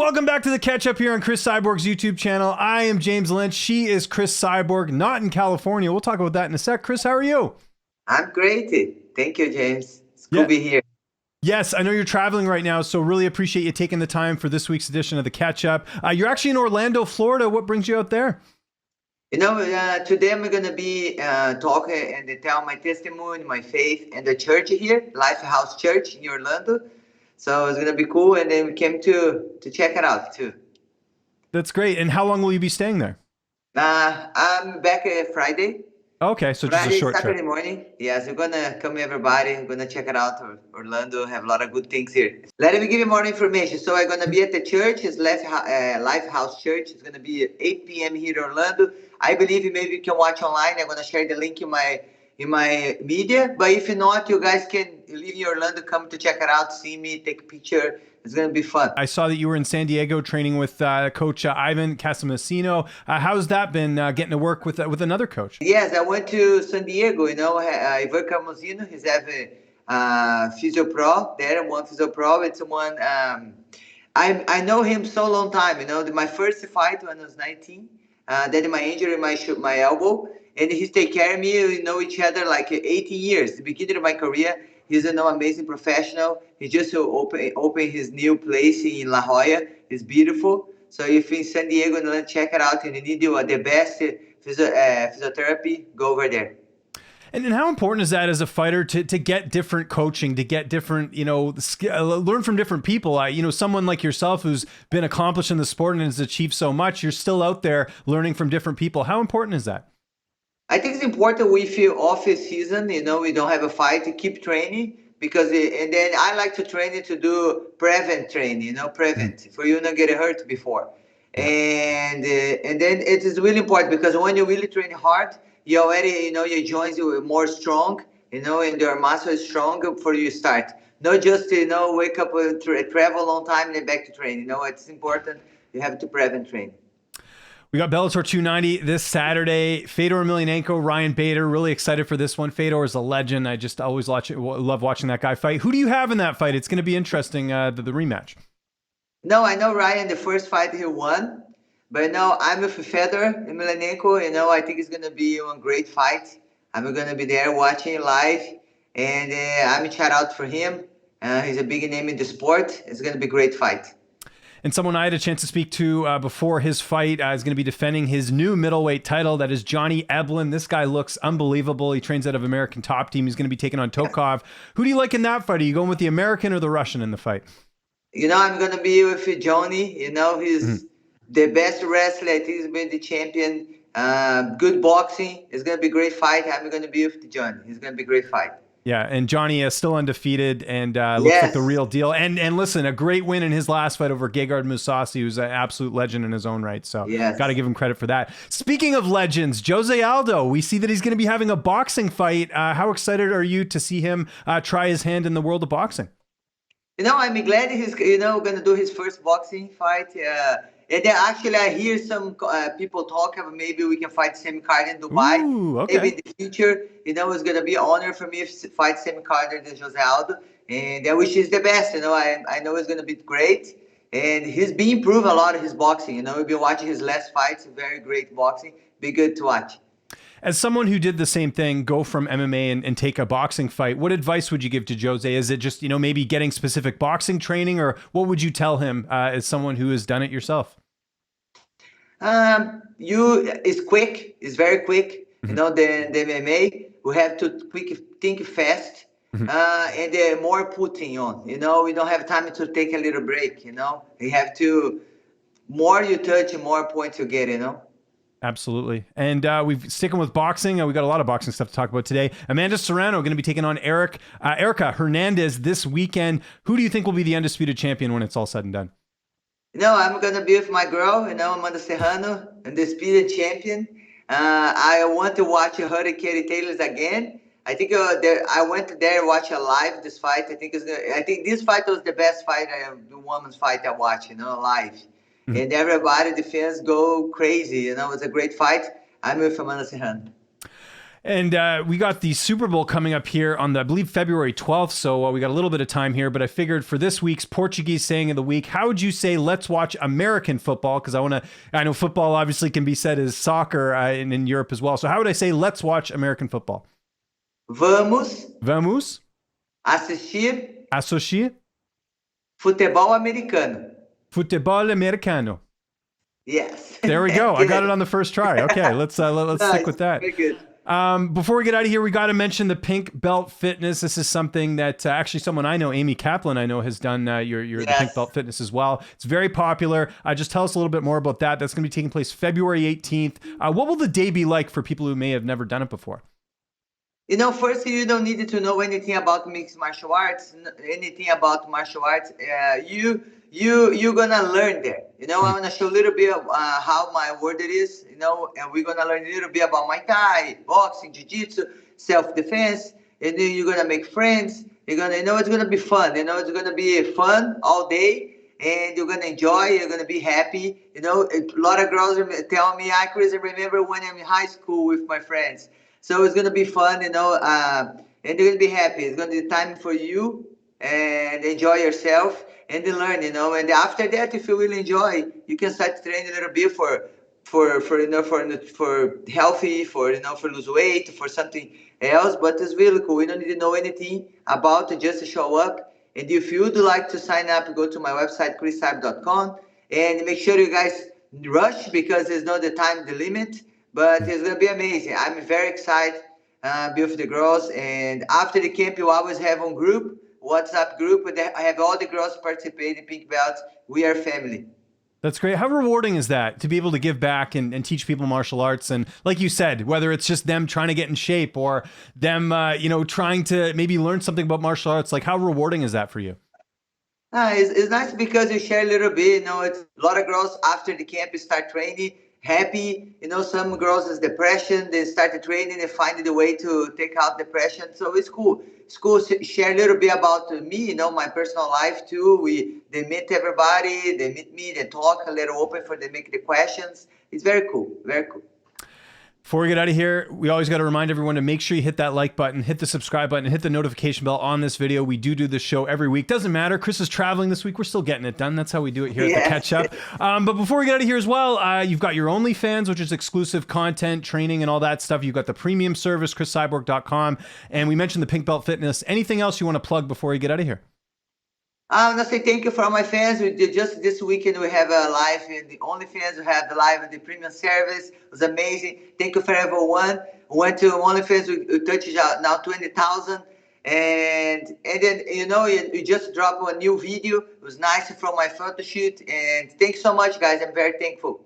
Welcome back to the catch up here on Cris Cyborg's YouTube channel. I am James Lynch. She is Cris Cyborg, not in California. We'll talk about that in a sec. Cris, how are you? I'm great. Thank you, James. It's good to be here. Yes, I know you're traveling right now, so really appreciate you taking the time for this week's edition of the catch up. You're actually in Orlando, Florida. What brings you out there? Today I'm going to be talking and tell my testimony, my faith, and the church here, Lifehouse Church in Orlando. So it's going to be cool, and then we came to check it out too. That's great. And how long will you be staying there? I'm back Friday. Okay, so just a short trip. Saturday morning. Yes, we're going to come everybody. We're going to check it out. Orlando have a lot of good things here. Let me give you more information. So I'm going to be at the church. It's Lifehouse Church. It's going to be at 8 p.m. here in Orlando. I believe maybe you can watch online. I'm going to share the link in my media. But if not, you guys can live in Orlando, come to check it out, see me, take a picture. It's going to be fun. I saw that you were in San Diego training with Coach Ivan Carmosino. How's that been getting to work with another coach? Yes, I went to San Diego. Ivan Carmosino, he's have a Fisio Pro there, one Fisio Pro. It's one, I know him so long time. My first fight when I was 19, then my injury, my elbow, and he's take care of me. We know each other like 18 years. The beginning of my career. He's an amazing professional. He just opened his new place in La Jolla. It's beautiful. So if you're in San Diego and check it out and you need the best physiotherapy, go over there. And how important is that as a fighter to get different coaching, to get different, learn from different people? Someone like yourself who's been accomplished in the sport and has achieved so much, you're still out there learning from different people. How important is that? I think it's important if you're off season, we don't have a fight, to keep training and then I like to train to do prevent training, for you not get hurt before. And then it is really important because when you really train hard, you already, your joints are more strong, and your muscle is strong for you start. Not just, wake up and travel a long time and then back to training. It's important. You have to prevent train. We got Bellator 290 this Saturday. Fedor Emelianenko, Ryan Bader. Really excited for this one. Fedor is a legend. I just always love watching that guy fight. Who do you have in that fight? It's going to be interesting, the rematch. No, I know Ryan, the first fight he won. But I'm with Fedor Emelianenko. I think it's going to be a great fight. I'm going to be there watching live. And I'm a shout out for him. He's a big name in the sport. It's going to be a great fight. And someone I had a chance to speak to before his fight is going to be defending his new middleweight title. That is Johnny Eblen. This guy looks unbelievable. He trains out of American Top Team. He's going to be taking on Tokov. Who do you like in that fight? Are you going with the American or the Russian in the fight? I'm going to be with Johnny. He's the best wrestler. I think he's been the champion. Good boxing. It's going to be a great fight. I'm going to be with Johnny. It's going to be a great fight. Yeah, and Johnny is still undefeated and looks like the real deal. And listen, a great win in his last fight over Gegard Mousasi, who's an absolute legend in his own right. So got to give him credit for that. Speaking of legends, Jose Aldo, we see that he's going to be having a boxing fight. How excited are you to see him try his hand in the world of boxing? I'm glad he's going to do his first boxing fight. And then actually, I hear some people talk about maybe we can fight same card in Dubai. Ooh, okay. Maybe in the future, it's going to be an honor for me to fight same card than Jose Aldo. And I wish he's the best. I know it's going to be great. And he's been improving a lot of his boxing. We've been watching his last fights. Very great boxing. Be good to watch. As someone who did the same thing, go from MMA and take a boxing fight, what advice would you give to Jose? Is it just, maybe getting specific boxing training, or what would you tell him as someone who has done it yourself? It's quick. It's very quick. The MMA, we have to think fast, and more putting on. We don't have time to take a little break. You have to, more you touch, more points you get. Absolutely. And we've sticking with boxing. We got a lot of boxing stuff to talk about today. Amanda Serrano going to be taking on Erica Hernandez this weekend. Who do you think will be the undisputed champion when it's all said and done? I'm going to be with my girl, Amanda Serrano, undisputed champion. I want to watch her Katie Taylor's again. I think I went there watch live this fight. I think this fight was the best fight, the women's fight I watched, live. And everybody, the fans go crazy. It was a great fight. I'm with Amanda Serrano. And we got the Super Bowl coming up here on I believe, February 12th. So we got a little bit of time here, but I figured for this week's Portuguese saying of the week, how would you say, let's watch American football? Because I know football obviously can be said as soccer in Europe as well. So how would I say, let's watch American football? Vamos assistir futebol americano. Futebol americano. Yes. There we go. I got it on the first try. Okay, let's stick with that. Very good. Before we get out of here, we got to mention the Pink Belt Fitness. This is something that actually someone I know, Amy Kaplan, I know has done the Pink Belt Fitness as well. It's very popular. Just tell us a little bit more about that. That's going to be taking place February 18th. What will the day be like for people who may have never done it before? First, you don't need to know anything about mixed martial arts, anything about martial arts. You're gonna learn there. I'm gonna show a little bit of how my word it is. And we're gonna learn a little bit about Muay Thai, boxing, Jiu-jitsu, self-defense, and then you're gonna make friends. You're gonna, it's gonna be fun. It's gonna be fun all day, and you're gonna enjoy. You're gonna be happy. A lot of girls tell me, Chris, I remember when I'm in high school with my friends. So it's gonna be fun, and you're gonna be happy. It's gonna be time for you and enjoy yourself and learn, And after that, if you will enjoy, you can start training a little bit for healthy, for lose weight, for something else. But it's really cool. You don't need to know anything about it, just show up. And if you would like to sign up, go to my website, CrisCyborg.com, and make sure you guys rush because there's not the time, the limit. But it's going to be amazing. I'm very excited be with the girls. And after the camp, you always have a WhatsApp group. I have all the girls participating, Pink Belts. We are family. That's great. How rewarding is that to be able to give back and teach people martial arts? And like you said, whether it's just them trying to get in shape or them, trying to maybe learn something about martial arts, like how rewarding is that for you? It's nice because you share a little bit. It's a lot of girls after the camp start training. Happy, some girls is depression, they started training and find the way to take out depression. So it's cool. It's cool to share a little bit about me, my personal life too. They meet everybody, they meet me, they talk a little open for them, make the questions. It's very cool, very cool. Before we get out of here, we always got to remind everyone to make sure you hit that like button, hit the subscribe button, hit the notification bell on this video. We do this show every week. Doesn't matter. Chris is traveling this week. We're still getting it done. That's how we do it here at the Catch Up. But before we get out of here as well, you've got your OnlyFans, which is exclusive content, training, and all that stuff. You've got the premium service, CrisCyborg.com. And we mentioned the Pink Belt Fitness. Anything else you want to plug before you get out of here? I want to say thank you for all my fans. We did just this weekend. We have a live in the OnlyFans. We have the live in the premium service. It was amazing. Thank you for everyone. We went to OnlyFans. We touched now 20,000. And then, you just dropped a new video. It was nice from my photo shoot. And thanks so much, guys. I'm very thankful.